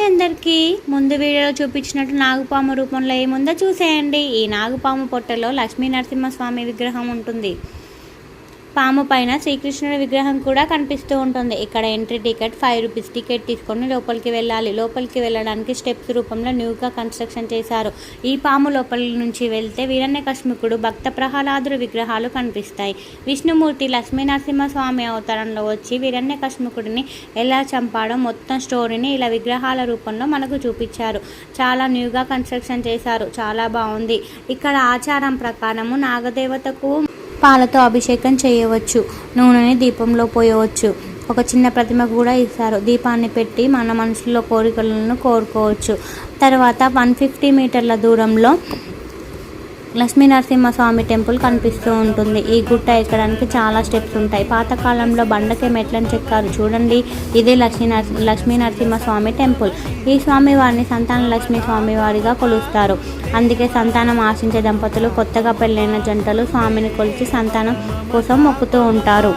Hi అందరికీ. ముందు వీడియోలో చూపించినట్టు నాగుపాము రూపంలో ఏముందో చూసేయండి. ఈ నాగుపాము పొట్టలో లక్ష్మీ నరసింహస్వామి విగ్రహం ఉంటుంది. పాము పైన శ్రీకృష్ణుడి విగ్రహం కూడా కనిపిస్తూ ఉంటుంది. ఇక్కడ ఎంట్రీ టికెట్ 5 రూపీస్. టికెట్ తీసుకొని లోపలికి వెళ్ళాలి. లోపలికి వెళ్ళడానికి స్టెప్స్ రూపంలో న్యూగా కన్స్ట్రక్షన్ చేశారు. ఈ పాము లోపలి నుంచి వెళ్తే వీరన్యకశిపుడు, భక్త ప్రహ్లాదుడు విగ్రహాలు కనిపిస్తాయి. విష్ణుమూర్తి లక్ష్మీ నరసింహస్వామి అవతారంలో వచ్చి వీరన్యకశిపుడిని ఎలా చంపాడో మొత్తం స్టోరీని ఇలా విగ్రహాల రూపంలో మనకు చూపించారు. చాలా న్యూగా కన్స్ట్రక్షన్ చేశారు. చాలా బాగుంది. ఇక్కడ ఆచారం ప్రకారము నాగదేవతకు పాలతో అభిషేకం చేయవచ్చు. నూనెని దీపంలో పోయవచ్చు. ఒక చిన్న ప్రతిమ కూడా ఇస్తారు. దీపాన్ని పెట్టి మన మనసులో కోరికలను కోరుకోవచ్చు. తర్వాత 150 మీటర్ల దూరంలో లక్ష్మీ నరసింహస్వామి టెంపుల్ కనిపిస్తూ ఉంటుంది. ఈ గుట్ట ఎక్కడానికి చాలా స్టెప్స్ ఉంటాయి. పాతకాలంలో బండకే మెట్లను చెక్కారు చూడండి. ఇదే లక్ష్మీ నరసింహస్వామి టెంపుల్. ఈ స్వామివారిని సంతాన లక్ష్మీ స్వామివారిగా కొలుస్తారు. అందుకే సంతానం ఆశించే దంపతులు, కొత్తగా పెళ్ళైన జంటలు స్వామిని కొలిచి సంతానం కోసం మొక్కుతూ ఉంటారు.